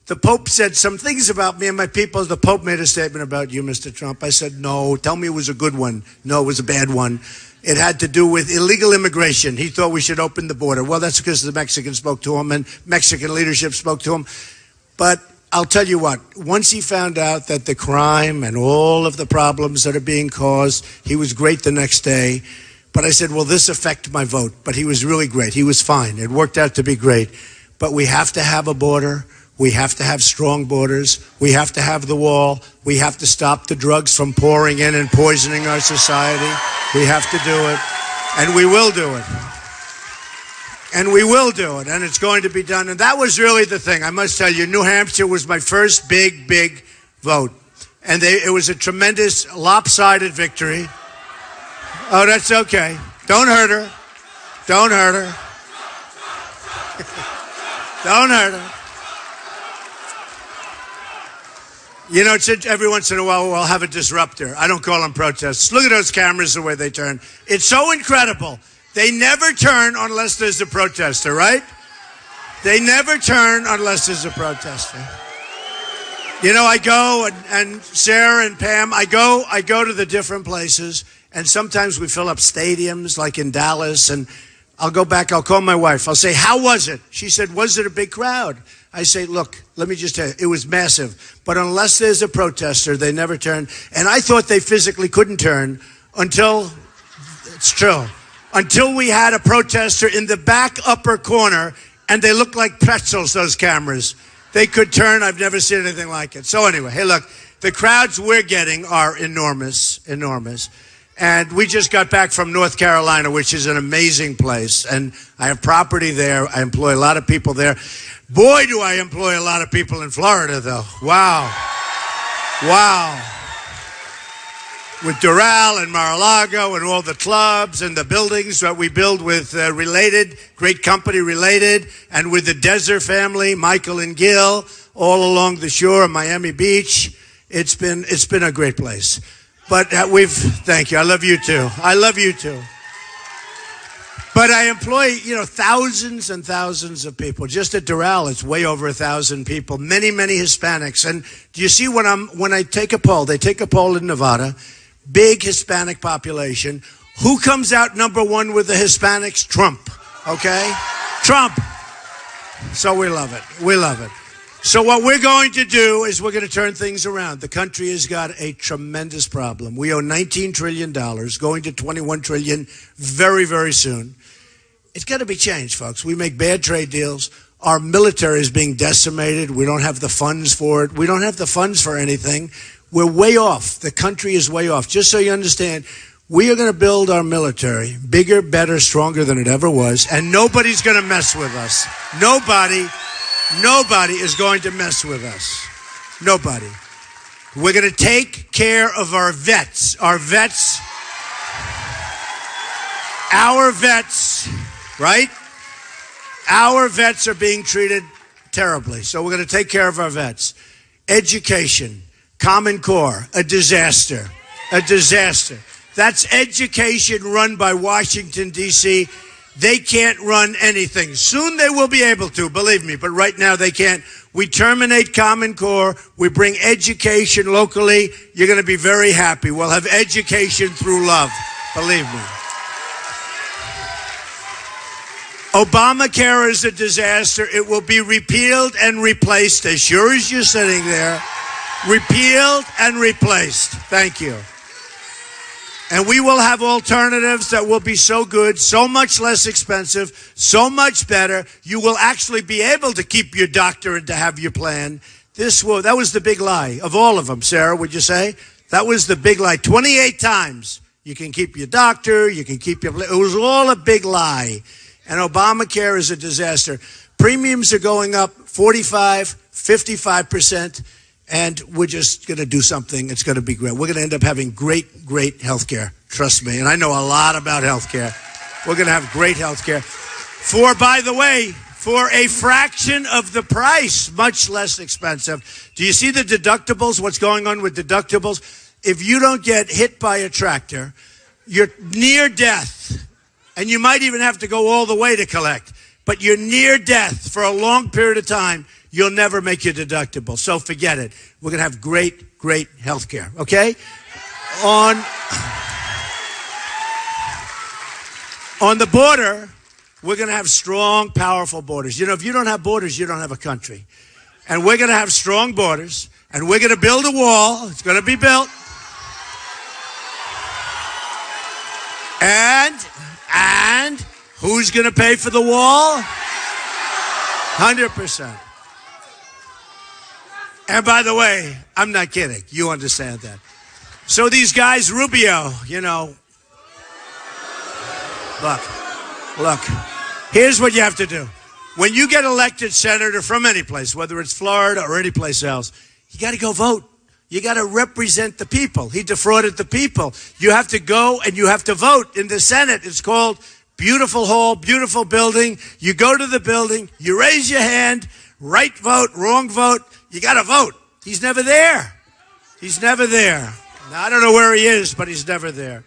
The Pope said some things about me and my people. The Pope made a statement about you, Mr. Trump. I said, no, tell me it was a good one. No, it was a bad one. It had to do with illegal immigration. He thought we should open the border. Well, that's because the Mexicans spoke to him and Mexican leadership spoke to him. But I'll tell you what, once he found out that the crime and all of the problems that are being caused, he was great the next day. But I said, will this affect my vote? But he was really great. He was fine. It worked out to be great. But we have to have a border. We have to have strong borders. We have to have the wall. We have to stop the drugs from pouring in and poisoning our society. We have to do it. And we will do it. And we will do it. And it's going to be done. And that was really the thing. I must tell you, New Hampshire was my first big vote. And it was a tremendous lopsided victory. Oh, that's okay. Don't hurt her. Don't hurt her. Don't hurt her. You know, every once in a while we'll have a disruptor. I don't call them protests. Look at those cameras, the way they turn. It's so incredible. They never turn unless there's a protester, right? They never turn unless there's a protester. You know, I go, and Sarah and Pam, I go to the different places, and sometimes we fill up stadiums, like in Dallas, and I'll go back, I'll call my wife. I'll say, how was it? She said, was it a big crowd? I say, look, let me just tell you, it was massive. But unless there's a protester, they never turn. And I thought they physically couldn't turn until, it's true, until we had a protester in the back upper corner, and they looked like pretzels, those cameras. They could turn. I've never seen anything like it. So anyway, hey, look, the crowds we're getting are enormous. And we just got back from North Carolina, which is an amazing place. And I have property there. I employ a lot of people there. Boy, do I employ a lot of people in Florida, though. Wow. With Doral and Mar-a-Lago and all the clubs and the buildings that we build with great company Related, and with the Desert family, Michael and Gil, all along the shore of Miami Beach. It's been a great place. But thank you. I love you too. I love you too. But I employ, thousands and thousands of people. Just at Doral, it's way over 1,000 people. Many Hispanics. And do you see when I take a poll? They take a poll in Nevada, big Hispanic population. Who comes out number one with the Hispanics? Trump. Okay, Trump. So we love it. We love it. So what we're going to do is we're going to turn things around. The country has got a tremendous problem. We owe $19 trillion, going to $21 trillion very, very soon. It's got to be changed, folks. We make bad trade deals. Our military is being decimated. We don't have the funds for it. We don't have the funds for anything. We're way off. The country is way off. Just so you understand, we are going to build our military bigger, better, stronger than it ever was, and nobody's going to mess with us. Nobody is going to mess with us. Nobody. We're going to take care of our vets. Our vets, right? Our vets are being treated terribly. So we're going to take care of our vets. Education, Common Core, a disaster. A disaster. That's education run by Washington, D.C. They can't run anything. Soon they will be able to, believe me, but right now they can't. We terminate Common Core. We bring education locally. You're going to be very happy. We'll have education through love, believe me. Obamacare is a disaster. It will be repealed and replaced, as sure as you're sitting there. Repealed and replaced. Thank you. And we will have alternatives that will be so good, so much less expensive, so much better. You will actually be able to keep your doctor and to have your plan. That was the big lie of all of them, Sarah, would you say? That was the big lie. 28 times. You can keep your doctor, you can keep your... It was all a big lie. And Obamacare is a disaster. Premiums are going up 45, 55%. And we're just going to do something. It's going to be great. We're going to end up having great health care. Trust me. And I know a lot about health care. We're going to have great health care. By the way, for a fraction of the price, much less expensive. Do you see the deductibles? What's going on with deductibles? If you don't get hit by a tractor, you're near death. And you might even have to go all the way to collect. But you're near death for a long period of time. you'll never make your deductible. So forget it. We're going to have great, great health care, okay? On the border, we're going to have strong, powerful borders. You know, if you don't have borders, you don't have a country. And we're going to have strong borders, and we're going to build a wall. It's going to be built. And who's going to pay for the wall? 100%. And by the way, I'm not kidding. You understand that. So these guys, Rubio, you know, look, here's what you have to do. When you get elected senator from any place, whether it's Florida or any place else, you got to go vote. You got to represent the people. He defrauded the people. You have to go and you have to vote in the Senate. It's called beautiful hall, beautiful building. You go to the building, you raise your hand, right vote, wrong vote. You got to vote. He's never there. He's never there. Now, I don't know where he is, but he's never there.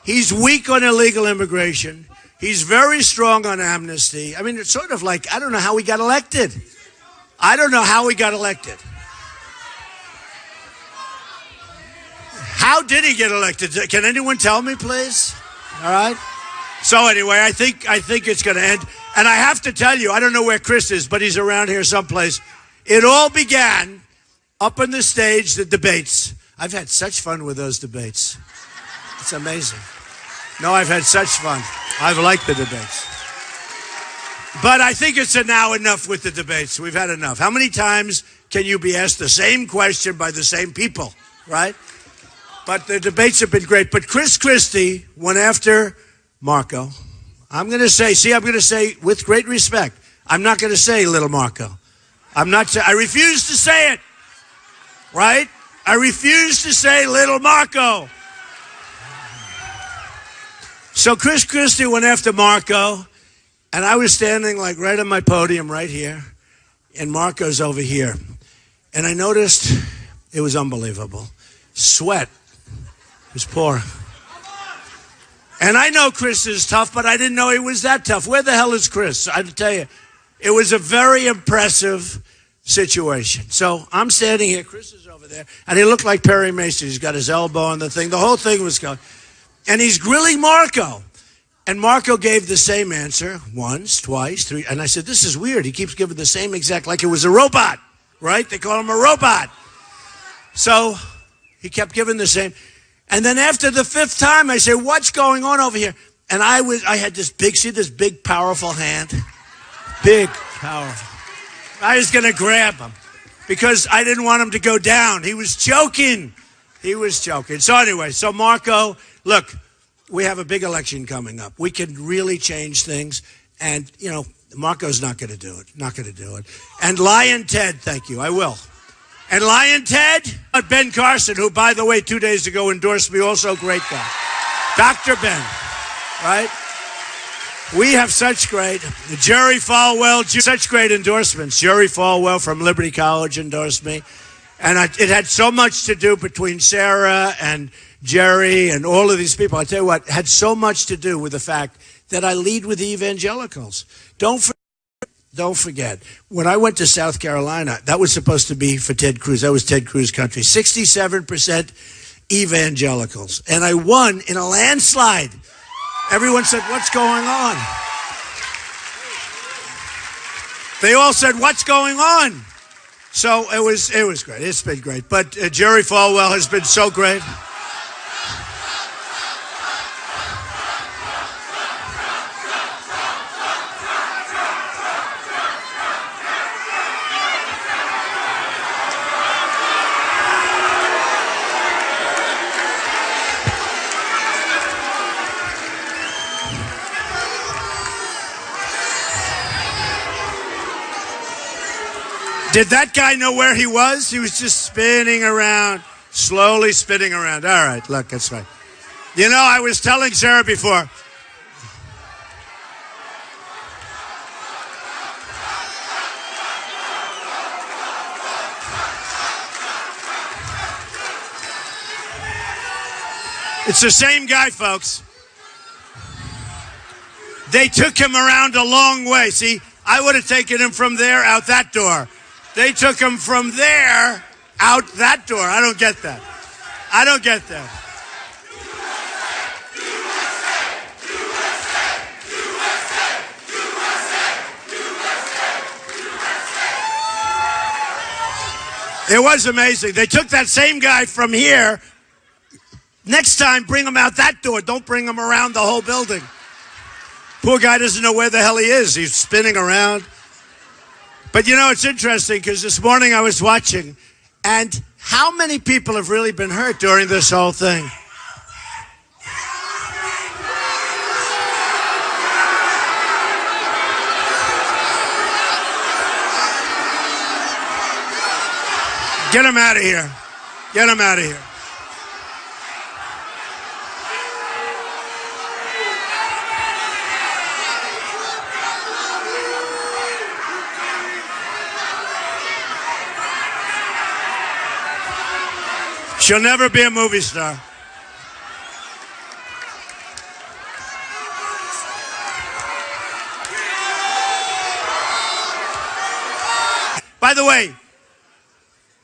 He's weak on illegal immigration. He's very strong on amnesty. I mean, it's sort of like, I don't know how he got elected. I don't know how he got elected. How did he get elected? Can anyone tell me, please? All right. So anyway, I think it's going to end. And I have to tell you, I don't know where Chris is, but he's around here someplace. It all began up on the stage, the debates. I've had such fun with those debates. It's amazing. No, I've had such fun. I've liked the debates. But I think it's now enough with the debates. We've had enough. How many times can you be asked the same question by the same people, right? But the debates have been great. But Christie went after Marco. I'm going to say with great respect, I'm not going to say little Marco. I refuse to say it, right? I refuse to say little Marco. So Christie went after Marco, and I was standing like right on my podium right here, and Marco's over here. And I noticed it was unbelievable. Sweat was pouring. And I know Chris is tough, but I didn't know he was that tough. Where the hell is Chris? I tell you, it was a very impressive situation. So I'm standing here, Chris is over there, and he looked like Perry Mason. He's got his elbow on the thing. The whole thing was going. And he's grilling Marco. And Marco gave the same answer once, twice, three. And I said, this is weird. He keeps giving the same exact, like it was a robot, right? They call him a robot. So he kept giving the same. And then after the fifth time, I said, what's going on over here? And I had this big, powerful hand. Big, powerful. I was going to grab him because I didn't want him to go down. He was choking. So anyway, so Marco, look, we have a big election coming up. We can really change things. And, you know, Marco's not going to do it. And Lion Ted, thank you, I will. And Lion Ted, Ben Carson, who, by the way, 2 days ago endorsed me, also great guy. Dr. Ben, right? We have such great, Jerry Falwell, such great endorsements. Jerry Falwell from Liberty College endorsed me. And it had so much to do between Sarah and Jerry and all of these people. I tell you what, it had so much to do with the fact that I lead with the evangelicals. Don't forget, when I went to South Carolina, that was supposed to be for Ted Cruz. That was Ted Cruz country. 67% evangelicals. And I won in a landslide. Everyone said, what's going on? They all said, what's going on? So it was great. It's been great. But Jerry Falwell has been so great. Did that guy know where he was? He was just spinning around, slowly spinning around. All right, look, that's right. You know, I was telling Sarah before. It's the same guy, folks. They took him around a long way. See, I would have taken him from there out that door. They took him from there out that door. I don't get that. I don't get that. It was amazing. They took that same guy from here. Next time, bring him out that door. Don't bring him around the whole building. Poor guy doesn't know where the hell he is. He's spinning around. But you know, it's interesting because this morning I was watching, and how many people have really been hurt during this whole thing? Get him out of here. Get him out of here. She'll never be a movie star. By the way,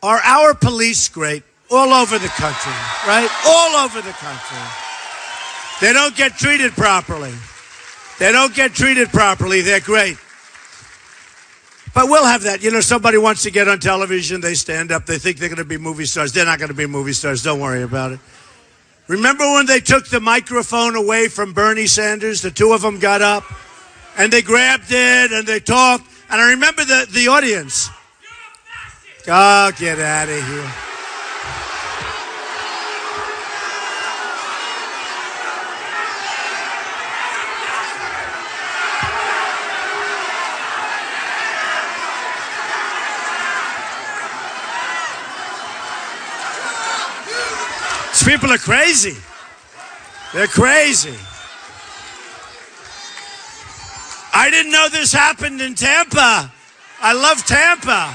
are our police great? All over the country, right? All over the country. They don't get treated properly. They don't get treated properly. They're great. But we'll have that. You know, somebody wants to get on television. They stand up. They think they're going to be movie stars. They're not going to be movie stars. Don't worry about it. Remember when they took the microphone away from Bernie Sanders? The two of them got up and they grabbed it and they talked. And I remember the audience. Oh, get out of here. These people are crazy. They're crazy. I didn't know this happened in Tampa. I love Tampa.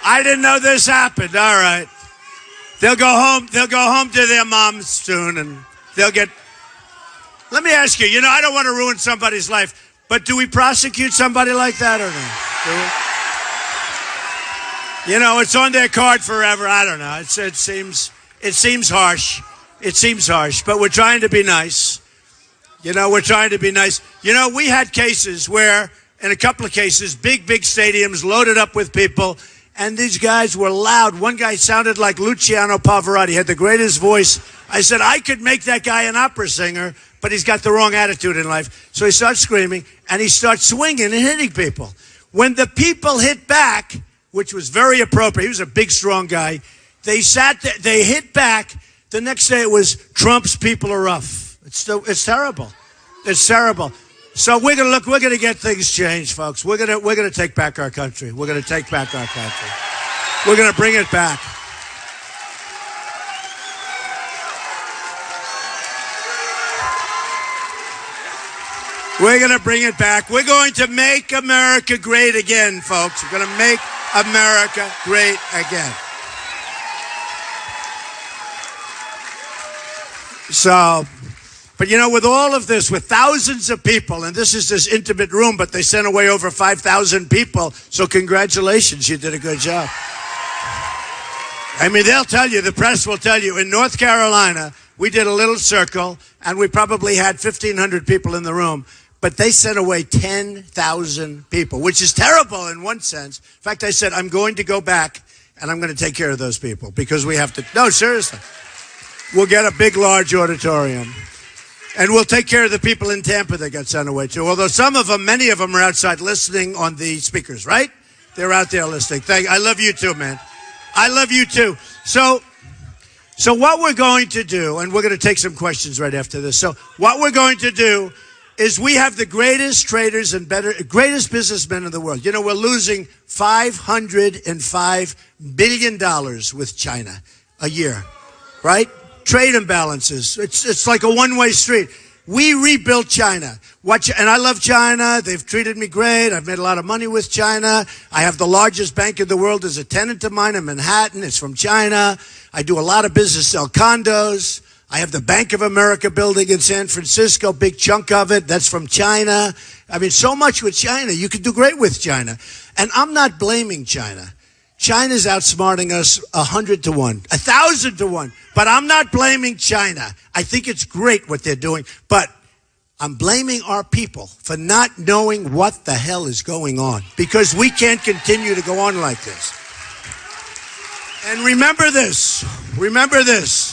I didn't know this happened. All right. They'll go home. They'll go home to their moms soon, and they'll get. Let me ask you. You know, I don't want to ruin somebody's life, but do we prosecute somebody like that or no? You know, it's on their card forever. I don't know. It seems harsh. It seems harsh, but we're trying to be nice. You know, we're trying to be nice. You know, we had cases where, in a couple of cases, big stadiums loaded up with people. And these guys were loud. One guy sounded like Luciano Pavarotti. He had the greatest voice. I said, I could make that guy an opera singer, but he's got the wrong attitude in life. So he starts screaming, and he starts swinging and hitting people. When the people hit back, which was very appropriate, he was a big, strong guy, they sat there, they hit back. The next day it was, Trump's people are rough. It's terrible. It's terrible. So we're going to get things changed, folks. We're going to take back our country. We're going to take back our country. We're going to bring it back. We're going to bring it back. We're going to make America great again, folks. We're going to make America great again. So, but you know, with all of this, with thousands of people, and this is this intimate room, but they sent away over 5,000 people. So congratulations, you did a good job. I mean, they'll tell you, the press will tell you, in North Carolina, we did a little circle, and we probably had 1,500 people in the room, but they sent away 10,000 people, which is terrible in one sense. In fact, I said, I'm going to go back, and I'm going to take care of those people, because we have to, no, seriously. We'll get a big, large auditorium. And we'll take care of the people in Tampa that got sent away too. Although some of them, many of them are outside listening on the speakers, right? They're out there listening. I love you too, man. I love you too. So what we're going to do, and we're going to take some questions right after this. So what we're going to do is we have the greatest traders and greatest businessmen in the world. You know, we're losing $505 billion with China a year, right? Trade imbalances. It's like a one-way street. We rebuilt China. And I love China. They've treated me great. I've made a lot of money with China. I have the largest bank in the world as a tenant of mine in Manhattan. It's from China. I do a lot of business, sell condos. I have the Bank of America building in San Francisco, big chunk of it. That's from China. I mean, so much with China. You could do great with China. And I'm not blaming China. China's outsmarting us 100 to 1, 1,000 to 1. But I'm not blaming China. I think it's great what they're doing. But I'm blaming our people for not knowing what the hell is going on. Because we can't continue to go on like this. And remember this. Remember this.